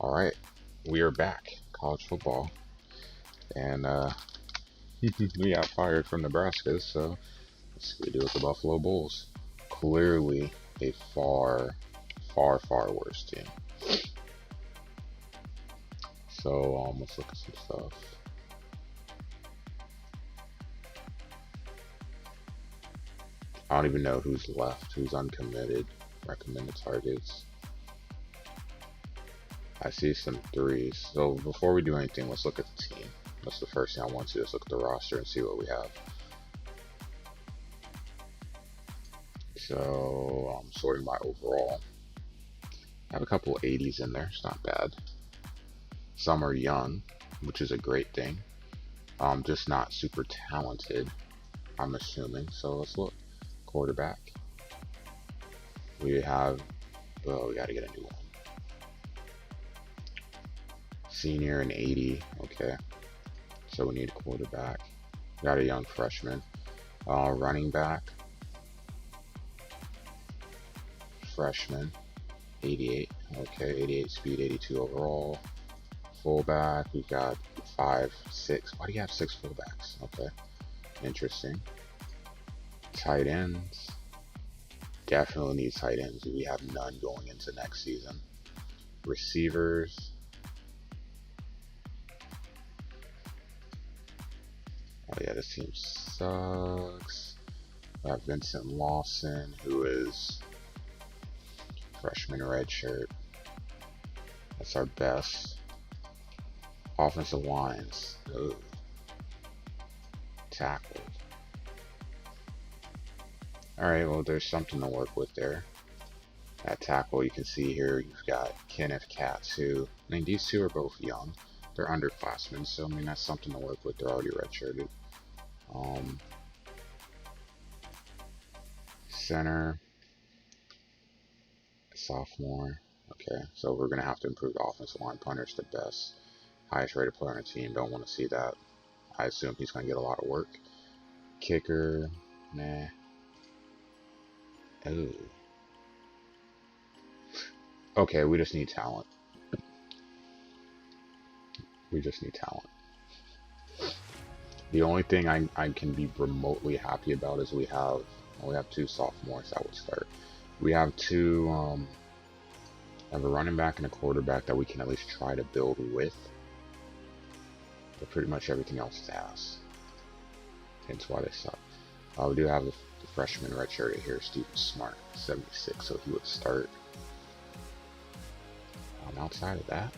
All right, we are back. College football, and we got fired from Nebraska, so let's see what we do with the Buffalo Bulls. Clearly, a far worse team. So let's look at some stuff. I don't even know who's left, who's uncommitted. Recommended targets. I see some threes. So before we do anything, let's look at the team. That's the first thing I want to do. Let's look at the roster and see what we have. So I'm sorting by overall. I have a couple 80s in there. It's not bad. Some are young, which is a great thing. Just not super talented, I'm assuming. So let's look. Quarterback. We have, well, we got to get a new one. Senior and 80. Okay. So we need a quarterback. Got a young freshman. Running back. Freshman. 88. Okay. 88 speed, 82 overall. Fullback. We've got 5, 6. Why do you have 6 fullbacks? Okay. Interesting. Tight ends. Definitely need tight ends. We have none going into next season. Receivers. Oh yeah, this team sucks. We have Vincent Lawson, who is freshman redshirt. That's our best. Offensive lines. Ooh. Tackle. Alright, well, there's something to work with there. At tackle, you can see here, you've got Kenneth Katz, who, I mean, these two are both young. They're underclassmen, so, I mean, that's something to work with. They're already redshirted. Center. Sophomore. Okay, so we're going to have to improve the offensive line. Punter's the best. Highest rated player on the team. Don't want to see that. I assume he's going to get a lot of work. Kicker. Nah. Ooh. Okay, we just need talent. We just need talent. The only thing I can be remotely happy about is we have 2 sophomores that would start. We have 2 have a running back and a quarterback that we can at least try to build with. But pretty much everything else is ass. Hence why they suck. We do have the freshman redshirt here, Stephen Smart, 76, so he would start. Outside of that,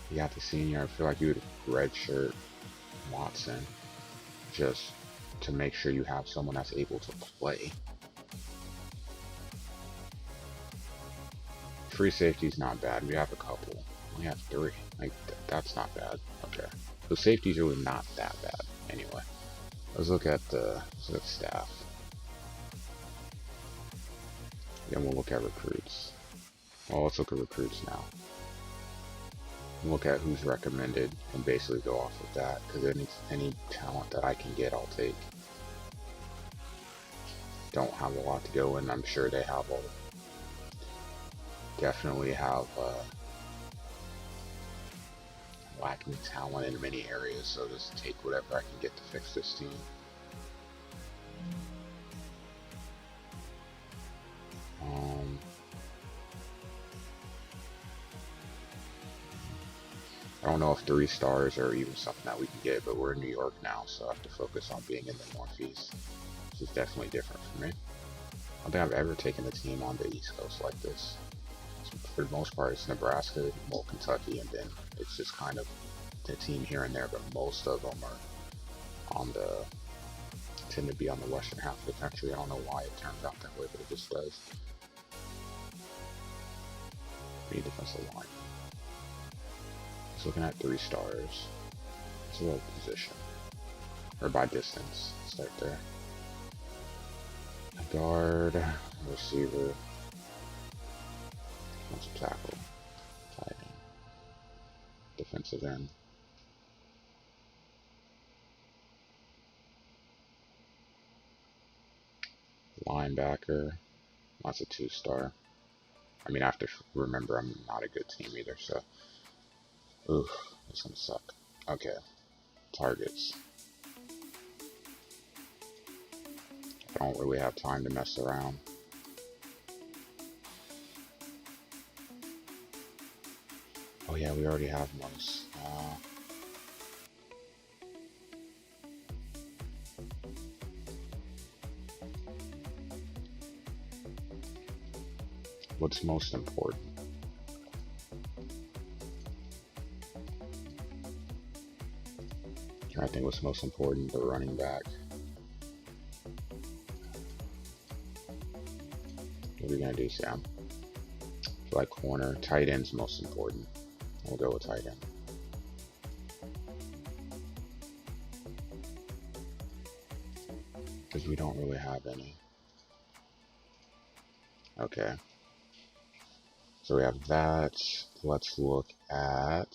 you got the senior. I feel like you would redshirt Watson just to make sure you have someone that's able to play. Free safety's not bad. We have a couple. We have 3. Like that's not bad. Okay, so safety's really not that bad. Anyway, let's look at staff. Then we'll look at recruits. Well, let's look at recruits now. Look at who's recommended and basically go off of that, because any talent that I can get, I'll take. Don't have a lot to go in. I'm sure they have definitely have lacking talent in many areas, so just take whatever I can get to fix this team. I don't know if 3 stars are even something that we can get, but we're in New York now, so I have to focus on being in the Northeast. This is definitely different for me. I don't think I've ever taken a team on the East Coast like this. So for the most part, it's Nebraska, well, Kentucky, and then it's just kind of the team here and there, but most of them are tend to be on the western half of the country. I don't know why it turns out that way, but it just does. We need defensive line. Just looking at 3 stars. It's a low position. Or by distance. Start there. A guard, a receiver, defensive tackle, tight end, defensive end. Linebacker, That's a 2-star. I mean, I have to remember I'm not a good team either, so. Oof, it's gonna suck. Okay, targets. I don't really have time to mess around. Oh yeah, we already have most. What's most important? I think what's most important, the running back. What are we gonna do, Sam? Like corner, tight end's most important. We'll go with tight end. Because we don't really have any. Okay. So we have that. Let's look at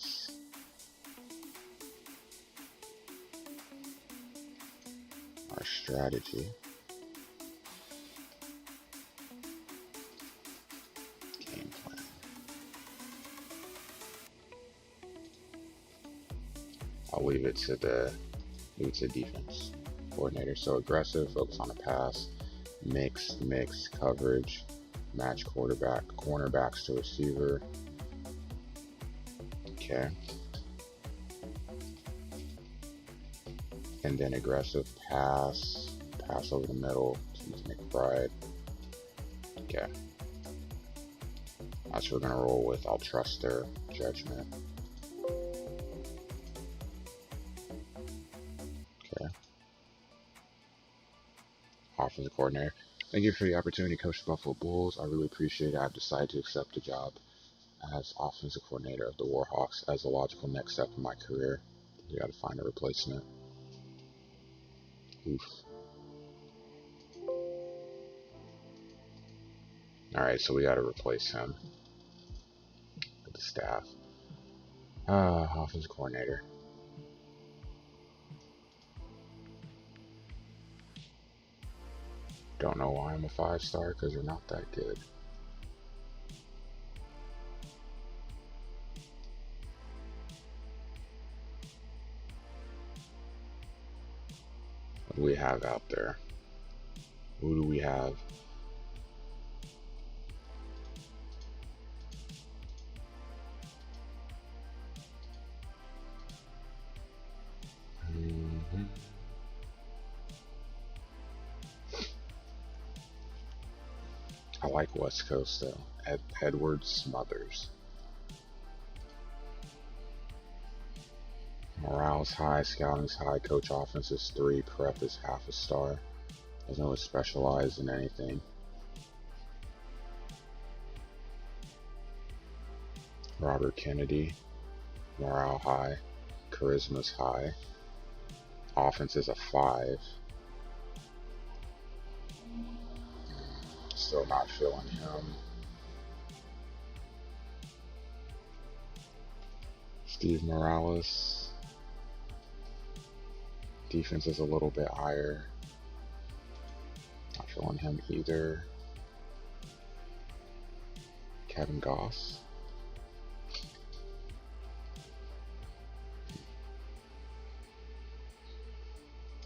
our strategy. Game plan. I'll leave it to defense coordinator. So aggressive, focus on the pass, mix coverage, match cornerbacks to receiver. Okay. And then aggressive pass over the middle to McBride. Okay. That's what we're gonna roll with. I'll trust their judgment. Okay. Offensive coordinator. Thank you for the opportunity to coach the Buffalo Bulls. I really appreciate it. I've decided to accept the job as offensive coordinator of the Warhawks as a logical next step in my career. We got to find a replacement. Oof. Alright, so we got to replace him with the staff. Offensive coordinator. Don't know why I'm a 5-star, because we're not that good. What do we have out there? Who do we have? I like West Coast though. Edward Smothers. Morale's high, scouting's high, coach offense is 3, prep is half a star. Doesn't really specialize in anything. Robert Kennedy, morale high, charisma's high. Offense is a 5. Still not feeling him. Steve Morales. Defense is a little bit higher. Not feeling him either. Kevin Goss.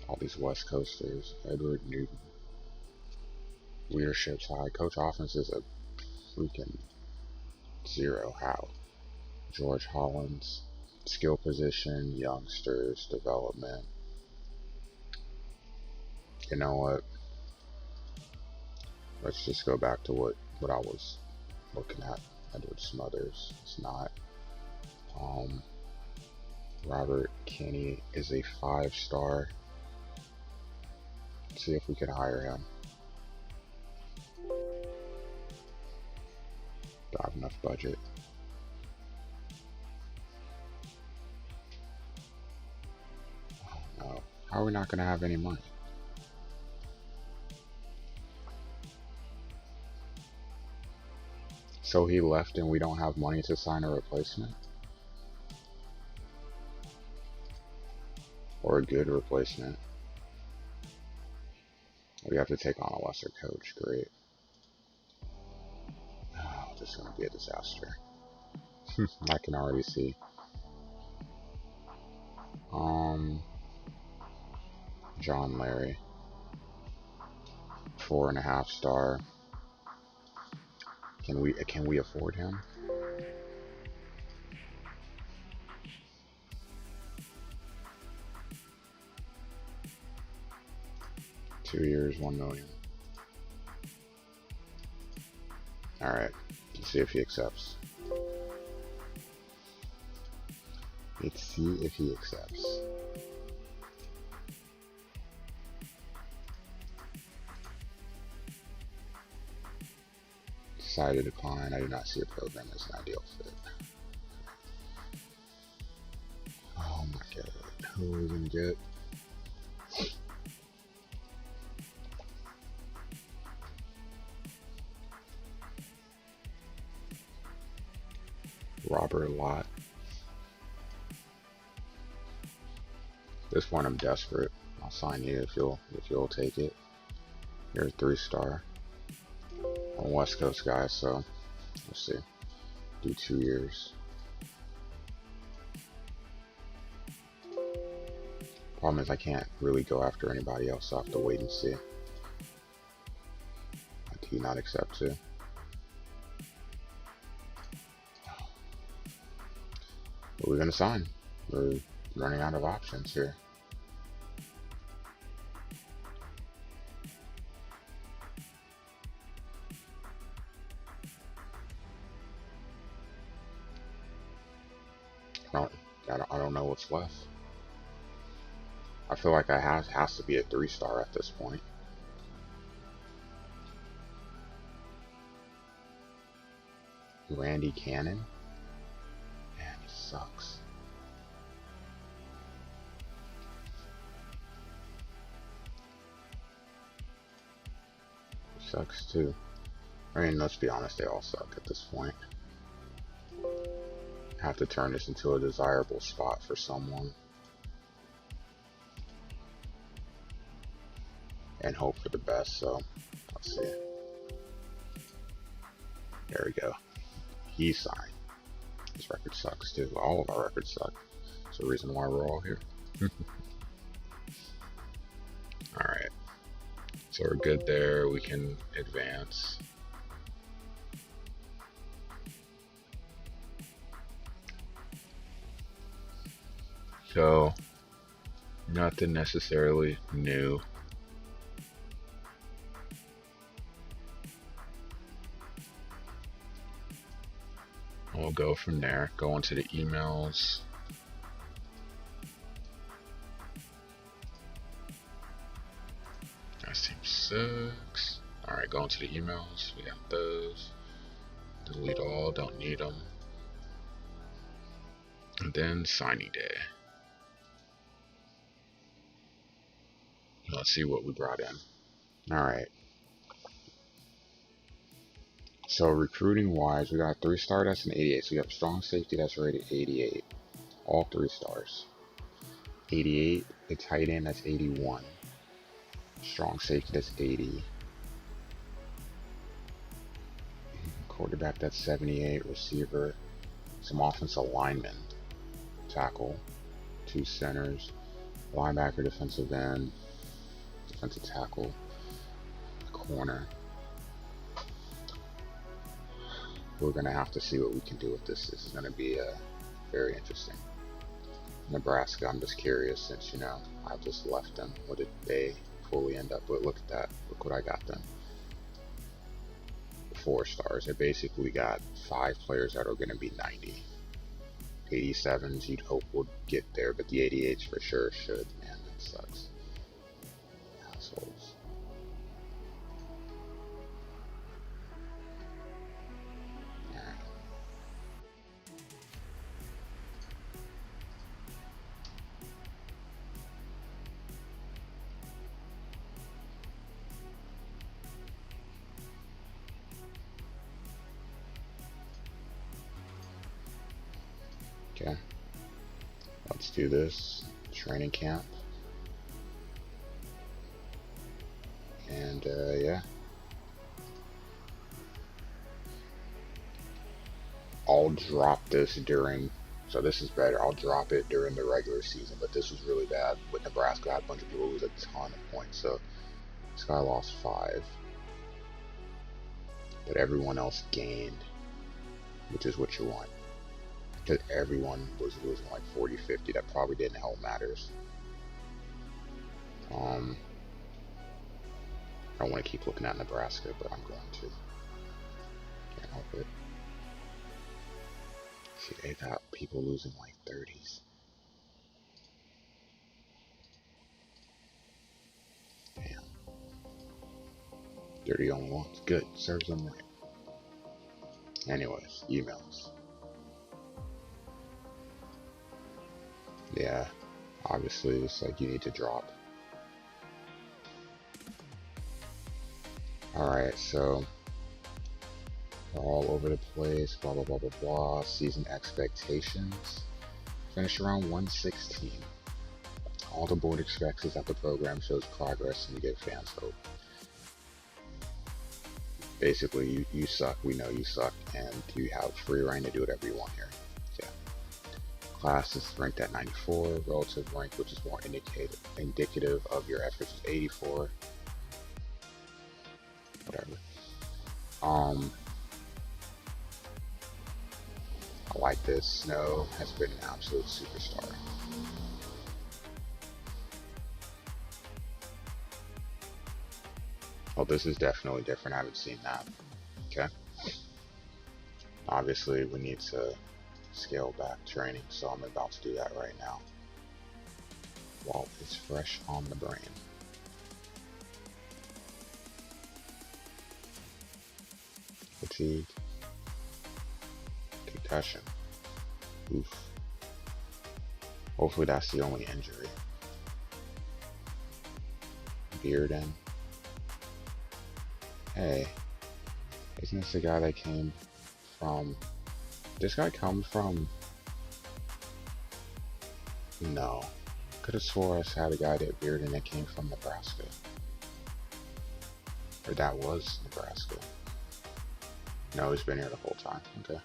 All these West Coasters. Edward Newton. Leadership's high. Coach offense is a freaking 0. How? George Hollins. Skill position, youngsters, development. You know what? Let's just go back to what I was looking at. Edward Smothers. It's not. Robert Kinney is a 5-star. Let's see if we can hire him. Don't have enough budget. Oh no. How are we not going to have any money? So he left and we don't have money to sign a replacement? Or a good replacement? We have to take on a lesser coach. Great. just going to be a disaster. I can already see. John Larry, 4.5 star. Can we afford him? Two years, 1 million. All right, let's see if he accepts. Let's see if he accepts. Decided to decline. I do not see a program as an ideal fit. Oh my god, who are we gonna get? Robert Lott. This one I'm desperate. I'll sign you if you'll take it. You're a 3-star. I'm a West Coast guy, so let's see. Do 2 years. Problem is I can't really go after anybody else, so I have to wait and see. Do you not accept too? What are we gonna sign? We're running out of options here. I don't know what's left. I feel like I has to be a 3-star at this point. Randy Cannon? Man, he sucks. He sucks too. I mean, let's be honest, they all suck at this point. Have to turn this into a desirable spot for someone. And hope for the best, so let's see. There we go. He signed. His record sucks too. All of our records suck. It's the reason why we're all here. Alright. So we're good there. We can advance. So, nothing necessarily new. We'll go from there. Go into the emails. That team sucks. Alright, go into the emails. We got those. Delete all, don't need them. And then signing day. Let's see what we brought in. Alright. So recruiting wise, we got a 3-star, that's an 88. So we have strong safety, that's rated 88. All 3 stars. 88, a tight end, that's 81. Strong safety, that's 80. Quarterback, that's 78. Receiver, some offensive linemen. Tackle, 2 centers. Linebacker, defensive end. Defensive tackle. Corner. We're going to have to see what we can do with this. This is going to be very interesting. Nebraska, I'm just curious since, I just left them. What did they fully end up with? Look at that. Look what I got them. 4 stars. They basically got 5 players that are going to be 90. 87s you'd hope would get there, but the 88s for sure should. Man, that sucks. Assholes. Okay, let's do this. Training camp. And yeah. I'll drop this during. So this is better. I'll drop it during the regular season, but this was really bad with Nebraska. I had a bunch of people lose a ton of points. So this guy lost 5, but everyone else gained, which is what you want. Because everyone was losing like 40, 50. That probably didn't help matters. I don't want to keep looking at Nebraska, but I'm going to. Can't help it. See, they got people losing like 30s. Damn. 30 only once. Good. Serves them right. Anyways, emails. Yeah. Obviously, it's like you need to drop. Alright, so all over the place, blah blah blah blah blah. Season expectations. Finish around 116. All the board expects is that the program shows progress and give fans hope. Basically, you suck, we know you suck, and you have free reign to do whatever you want here. Yeah. Class is ranked at 94, relative rank, which is more indicative of your efforts, is 84. Whatever. I like this. Snow has been an absolute superstar. Oh, this is definitely different. I haven't seen that. Okay. Obviously, we need to scale back training, so I'm about to do that right now while it's fresh on the brain. Fatigue. Concussion. Oof. Hopefully that's the only injury. Bearden. Hey, isn't this the guy that came from... This guy come from... No. Could have swore I had a guy that Bearden that came from Nebraska. Or that was Nebraska. No, he's been here the whole time. Okay.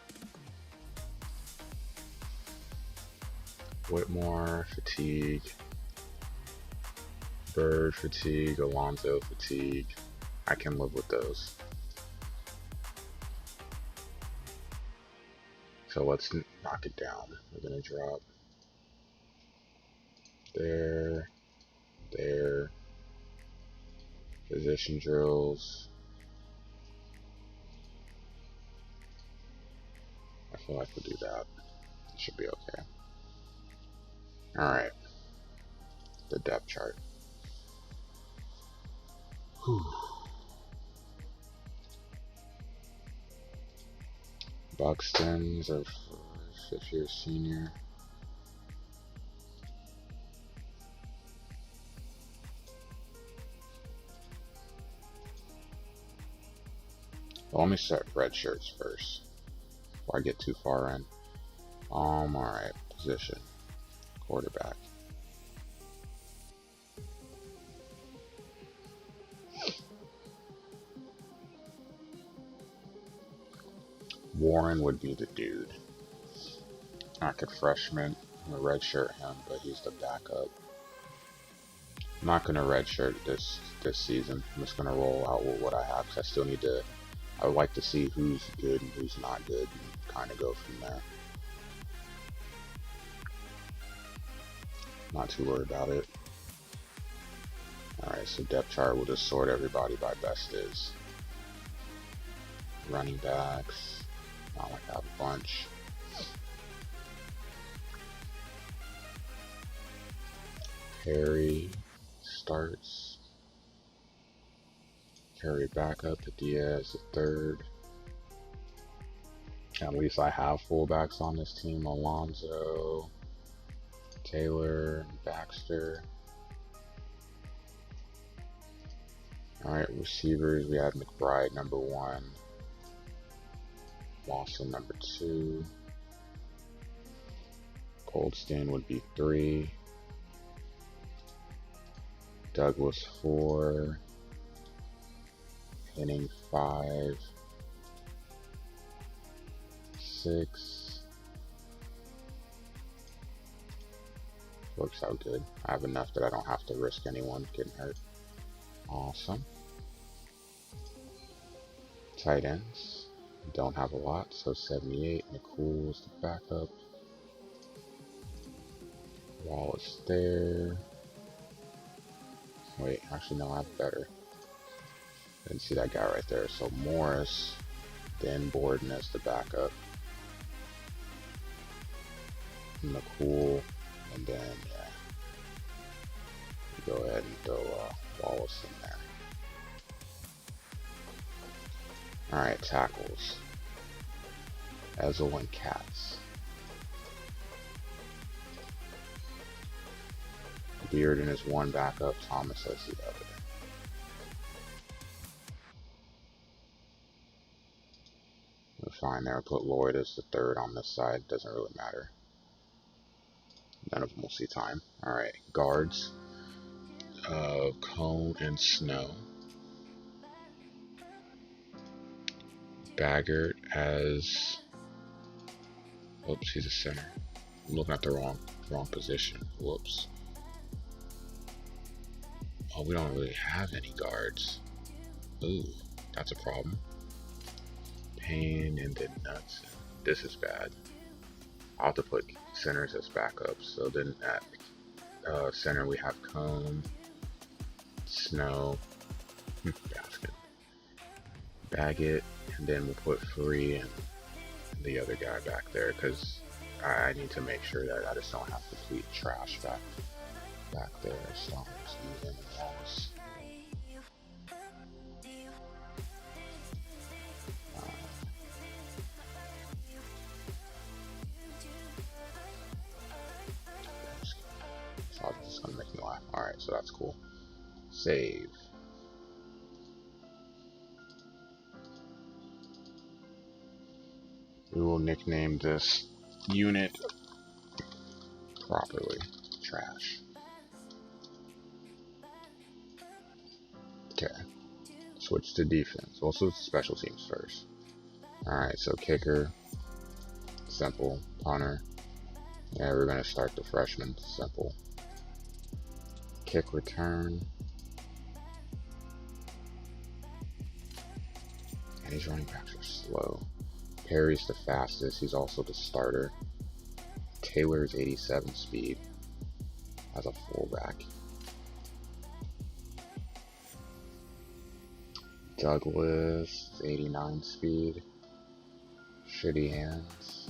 Whitmore, fatigue. Bird, fatigue. Alonzo, fatigue. I can live with those. So let's knock it down. We're gonna drop there, there. Position drills. I feel like we'll do that. It should be okay. Alright. The depth chart. Whew. Buxton's our 5th year senior. Well, let me set red shirts first before I get too far in. Alright. Position. Quarterback. Warren would be the dude. I could freshman. I'm gonna redshirt him, but he's the backup. I'm not gonna redshirt this season. I'm just gonna roll out with what I have because I still need to. I would like to see who's good and who's not good, and kind of go from there. Not too worried about it. All right, so depth chart. We'll just sort everybody by best is. Running backs. Not like I have a bunch. Harry starts. Harry backup to Diaz the 3rd. At least I have fullbacks on this team. Alonzo, Taylor, Baxter. Alright, receivers. We have McBride number 1. Lawson number 2. Coldstein would be 3. Douglas 4. Henning 5. 6. Works out good. I have enough that I don't have to risk anyone getting hurt. Awesome. Tight ends. Don't have a lot, so 78. McCool's the backup. Wallace there. Wait, actually no, I have better. Didn't see that guy right there. So Morris, then Borden as the backup. McCool, and then yeah, we go ahead and throw Wallace in there. Alright, tackles. Ezel and Katz. Bearden is one backup, Thomas as the other. We're fine there. I'll put Lloyd as the third on this side. Doesn't really matter. None of them will see time. Alright, guards. Cone and Snow. Baggert as... Oops, he's a center. I'm looking at the wrong position. Whoops. Oh, we don't really have any guards. Ooh, that's a problem. Payne and then Nuts. This is bad. I'll have to put centers as backups. So then at center we have Cone, Snow, Basket, Baggett, and then we'll put Free and the other guy back there because I need to make sure that I just don't have complete trash back there. Stones, even Wallace. This is gonna make me laugh. Alright, so that's cool. Save. We will nickname this unit properly. Trash. Okay. Switch to defense. Also special teams first. Alright, so kicker. Simple. Punter. Yeah, we're gonna start the freshman. Simple. Kick return. And these running backs are slow. Perry's the fastest. He's also the starter. Taylor's 87 speed as a fullback. Douglas 89 speed. Shitty hands.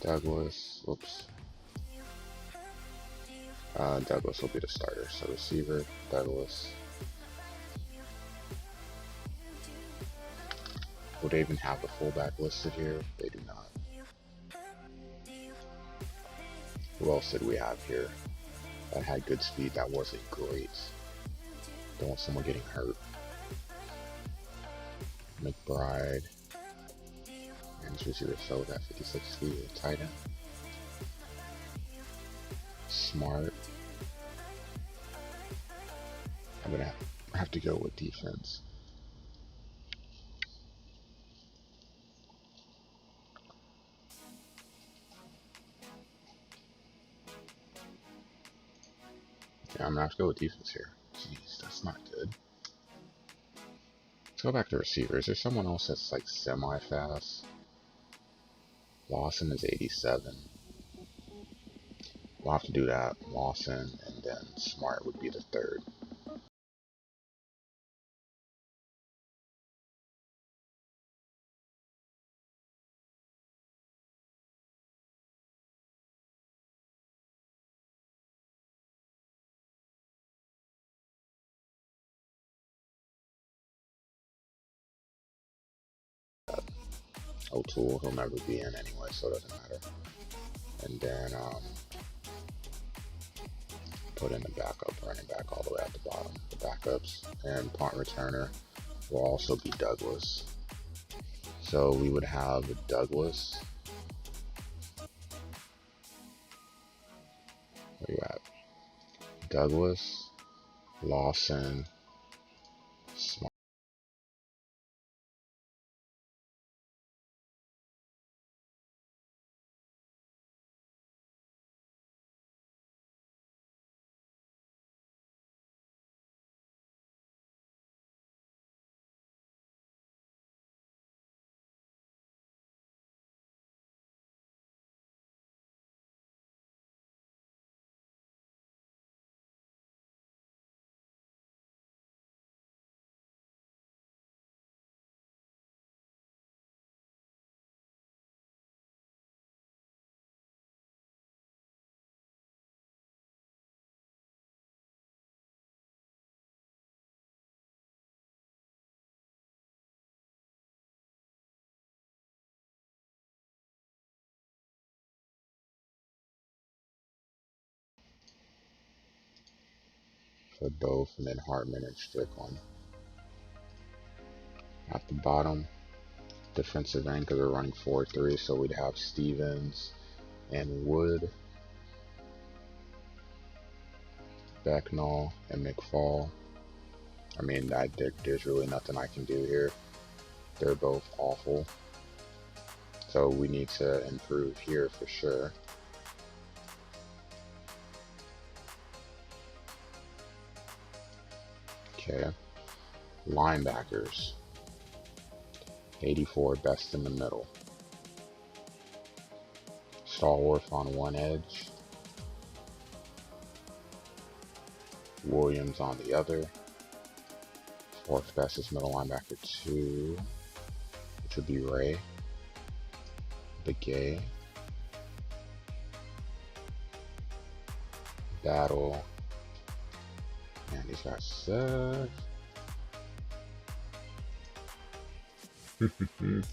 Douglas, whoops. Douglas will be the starter. So receiver, Douglas. Would they even have the fullback listed here? They do not. Who else did we have here that had good speed that wasn't great? Don't want someone getting hurt. McBride. And this receiver so that 56 feet, tight end. Smart. I'm gonna have to go with defense. Yeah, I'm gonna have to go with defense here. Jeez, that's not good. Let's go back to receivers. There's someone else that's like semi-fast. Lawson is 87. We'll have to do that. Lawson, and then Smart would be the third. O'Toole, he'll never be in anyway, so it doesn't matter. And then put in the backup running back all the way at the bottom. The backups and punt returner will also be Douglas. So we would have Douglas. Where you at? Douglas, Lawson, Smart. for both, and then Hartman and Strickland. At the bottom, defensive end, because we're running 4-3, so we'd have Stevens and Wood, Becknell and McFall. I mean, there's really nothing I can do here. They're both awful. So we need to improve here for sure. Okay. Linebackers. 84, best in the middle. Stallworth on one edge. Williams on the other. Fourth best is middle linebacker 2, which would be Ray. Begay. Battle. Man, these guys suck.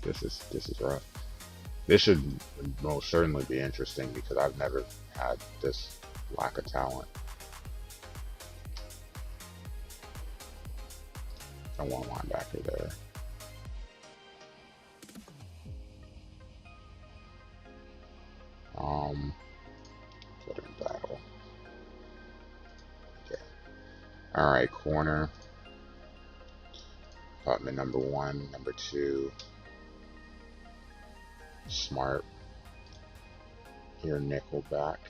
This is rough. This should most certainly be interesting because I've never had this lack of talent. And one linebacker there. Put in battle. Okay. Alright, corner. Putman number 1, number 2. Smart. Here, nickel back.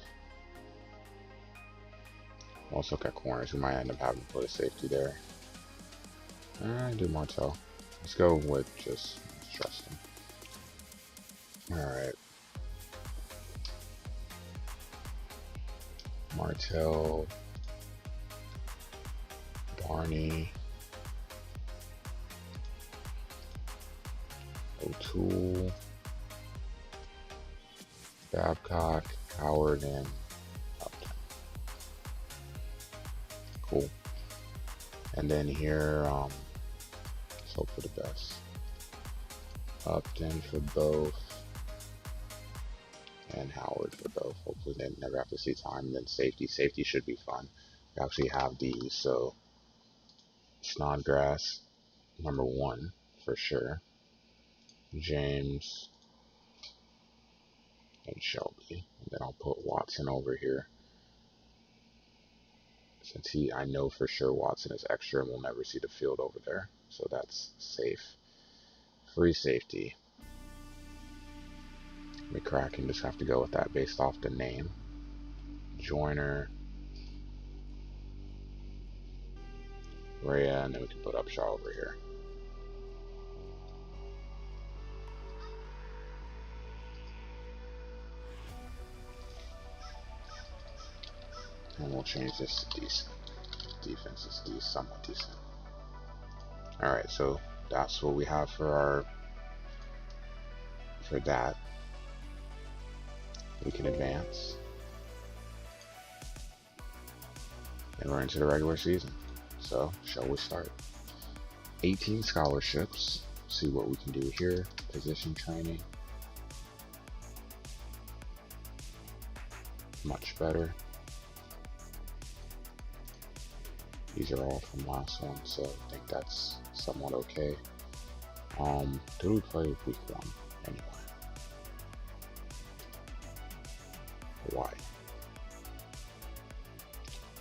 Let's look at corners. We might end up having to put a safety there. Do Martell. Let's go with just trust him. Alright. Martell. Barney. O'Toole. Babcock. Howard, and Upton. Cool. And then here, let's hope for the best. Upton for both. And Howard for both. Hopefully they never have to see time. And then safety. Safety should be fun. We actually have these, so Snodgrass, number 1 for sure. James and Shelby. And then I'll put Watson over here. Since I know for sure Watson is extra and we'll never see the field over there. So that's safe. Free safety. McCracken, just have to go with that based off the name. Joyner. Rhea, and then we can put Upshaw over here. And we'll change this to decent. Defense is somewhat decent. Alright, so that's what we have for that. We can advance. And we're into the regular season. So, shall we start? 18 scholarships. See what we can do here. Position training. Much better. These are all from last one, so I think that's somewhat okay. Who do we play with week 1 anyway? Hawaii.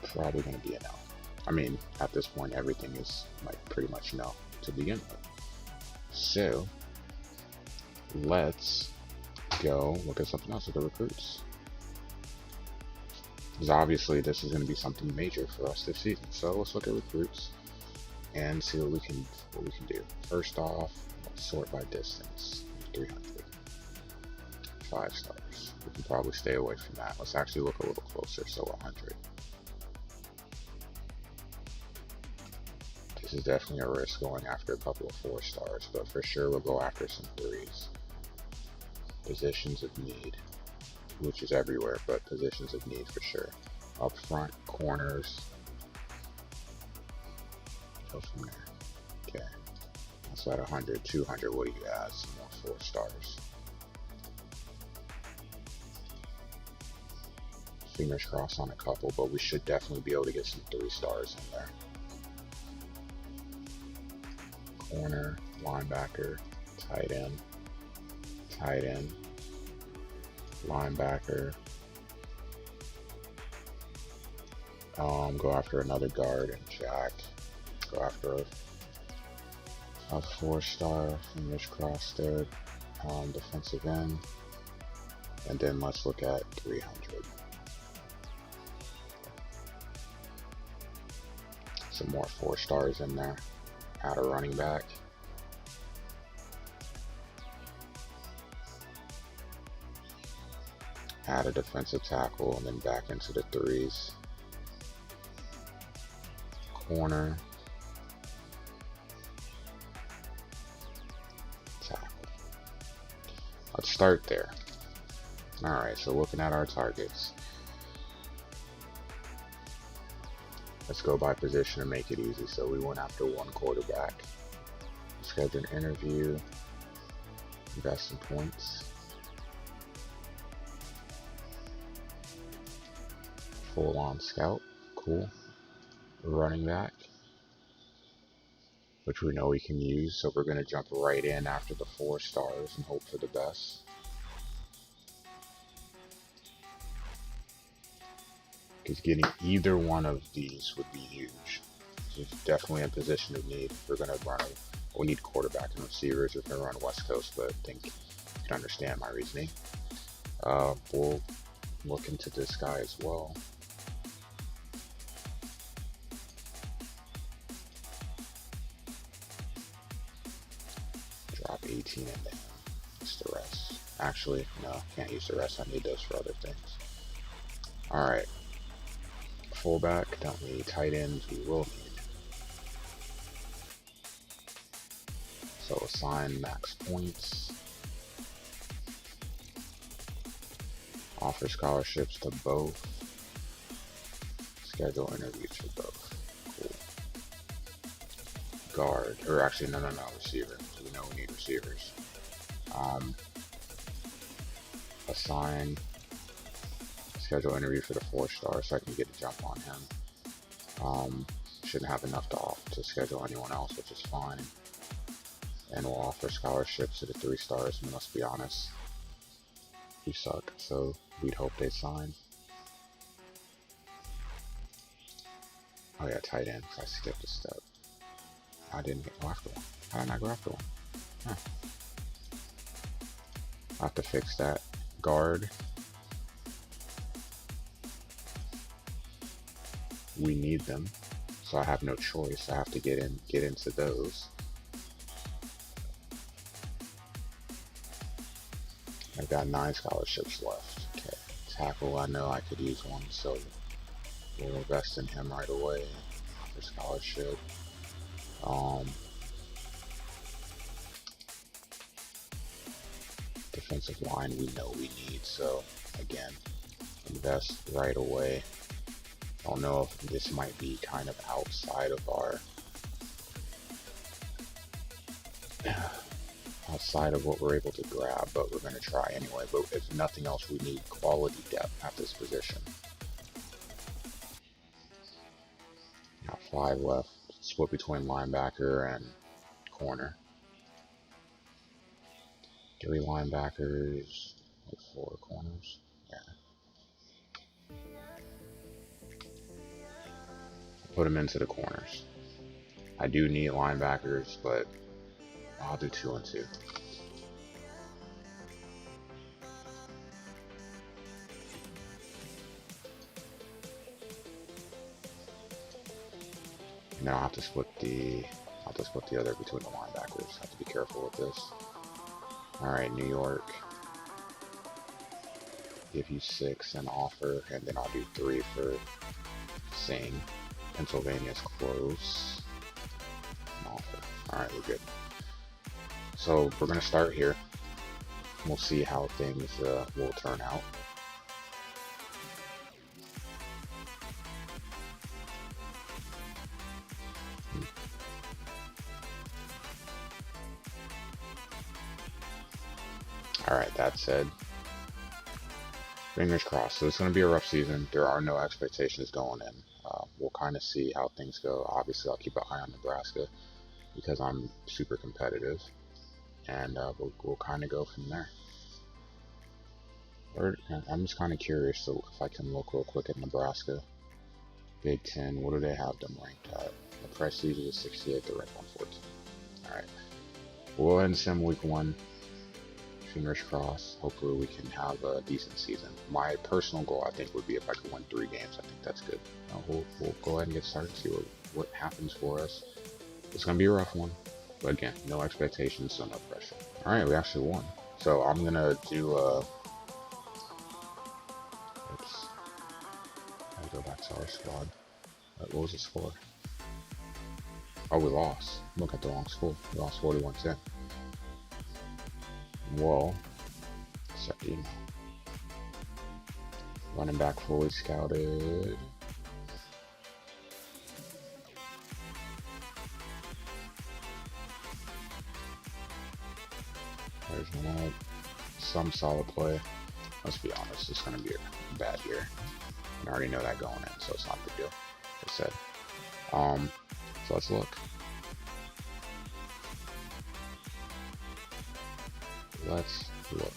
Probably going to be a no. I mean, at this point, everything is like pretty much no to begin with. So, let's go look at something else with the recruits. Because obviously this is going to be something major for us this season. So let's look at recruits and see what we can do. First off, let's sort by distance. 300. 5 stars. We can probably stay away from that. Let's actually look a little closer. So 100. This is definitely a risk going after a couple of 4 stars, but for sure we'll go after some 3s. Positions of need, which is everywhere, but positions of need for sure. Up front, corners. Go from there. Okay. That's at 100, 200. What do you add? Some more 4 stars. Fingers crossed on a couple, but we should definitely be able to get some 3-stars in there. Corner, linebacker, tight end, linebacker. Go after another guard and jack. Go after a 4-star, fingers crossed there, defensive end. And then let's look at 300. Some more 4-stars in there. Add a running back. Add a defensive tackle and then back into the 3s. Corner. Tackle. Let's start there. Alright, so looking at our targets. Let's go by position and make it easy. So we went after 1 quarterback. Schedule an interview. Invest in points. Full on scout. Cool. Running back, which we know we can use. So we're going to jump right in after the 4 stars and hope for the best. Because getting either one of these would be huge. It's definitely a position of need. We're going to run we need quarterback and receivers. We're going to run West Coast, but I think you can understand my reasoning. We'll look into this guy as well. Drop 18 in there. Use the rest. Actually, no, can't use the rest. I need those for other things. Alright. Fullback, don't need. Tight ends, we will need. So assign max points. Offer scholarships to both. Schedule interviews for both. Cool. Guard, or actually no, receiver. So we know we need receivers. Assign. Schedule interview for the 4-star so I can get a jump on him. Shouldn't have enough to schedule anyone else, which is fine. And we'll offer scholarships to the 3 stars, and let's be honest, we suck, so we'd hope they sign. Oh yeah, tight end, I skipped a step. I didn't go after one. How did I go after one? Huh. I have to fix that. Guard. We need them, so I have no choice. I have to get into those. I've got 9 scholarships left. Okay, tackle, I know I could use one, so we'll invest in him right away for scholarship. Defensive line, we know we need, so again, invest right away. I don't know if this might be kind of outside of what we're able to grab, but we're going to try anyway. But if nothing else, we need quality depth at this position. Got 5 left, split between linebacker and corner. 3 linebackers, like 4 corners. Yeah. Put them into the corners. I do need linebackers, but I'll do 2 and 2. Now I'll have to split the other between the linebackers. Have to be careful with this. Alright, New York. Give you 6 and offer, and then I'll do 3 for Sing. Pennsylvania's close. And offer. Alright, we're good. So we're going to start here. We'll see how things will turn out. Alright, that said, Fingers crossed. So it's going to be a rough season. There are no expectations going in. We'll kind of see how things go. Obviously, I'll keep an eye on Nebraska because I'm super competitive, and we'll kind of go from there. I'm just kind of curious, so if I can look real quick at Nebraska, Big Ten, what do they have them ranked at? The Prestige is 68, they're ranked 114. All right, we'll end sim week 1. Fingers crossed. Hopefully we can have a decent season. My personal goal, I think, would be if I could win 3 games. I think that's good. We'll go ahead and get started, see what happens for us. It's going to be a rough one. But again, no expectations, so no pressure. Alright, we actually won. So I'm going to do, oops. Let me go back to our squad. What was the score? Oh, we lost. Look at the wrong score. We lost 41-10. Well, second. Running back fully scouted. There's one. Some solid play. Let's be honest, it's going to be a bad year. I already know that going in, so it's not a big deal. Like I said. So let's look. Let's look.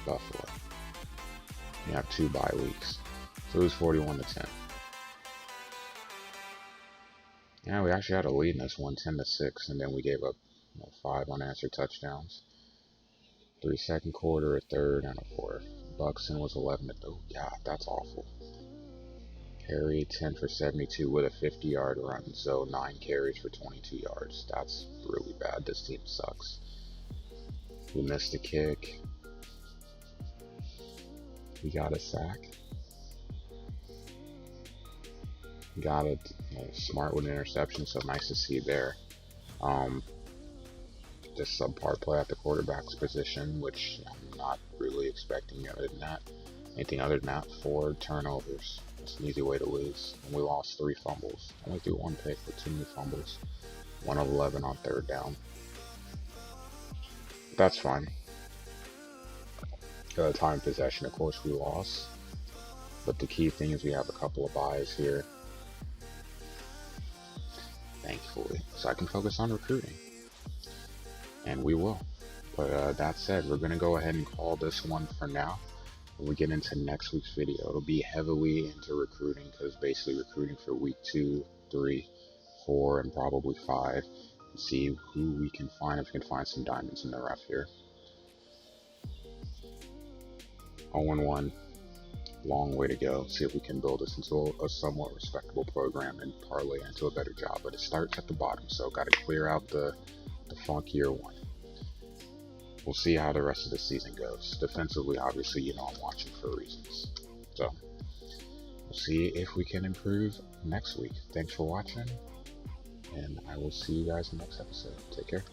Buffalo. You have 2 bye weeks. So it was 41-10. Yeah, we actually had a lead in this one, 10-6, and then we gave up 5 unanswered touchdowns. 3 second quarter, a third, and a fourth. Buxton was 11 to. Oh, yeah, that's awful. Carry 10 for 72 with a 50-yard run, so 9 carries for 22 yards. That's really bad. This team sucks. We missed a kick. We got a sack. Got it. Smart with an interception, so nice to see there. Just subpar play at the quarterback's position, which I'm not really expecting anything other than that. 4 turnovers. It's an easy way to lose. And we lost 3 fumbles. Only threw 1 pick with 2 new fumbles. 1 of 11 on 3rd down. That's fine. Time possession, of course, we lost. But the key thing is we have a couple of buys here. Thankfully. So I can focus on recruiting. And we will. But that said, we're going to go ahead and call this one for now. When we get into next week's video, it'll be heavily into recruiting, because basically recruiting for week 2, 3, 4, and probably 5. And see who we can find, if we can find some diamonds in the rough here. 0-1. Long way to go. See if we can build this into a somewhat respectable program and parlay into a better job. But it starts at the bottom, so got to clear out the funkier one. We'll see how the rest of the season goes. Defensively, obviously, I'm watching for reasons. So, we'll see if we can improve next week. Thanks for watching, and I will see you guys in the next episode. Take care.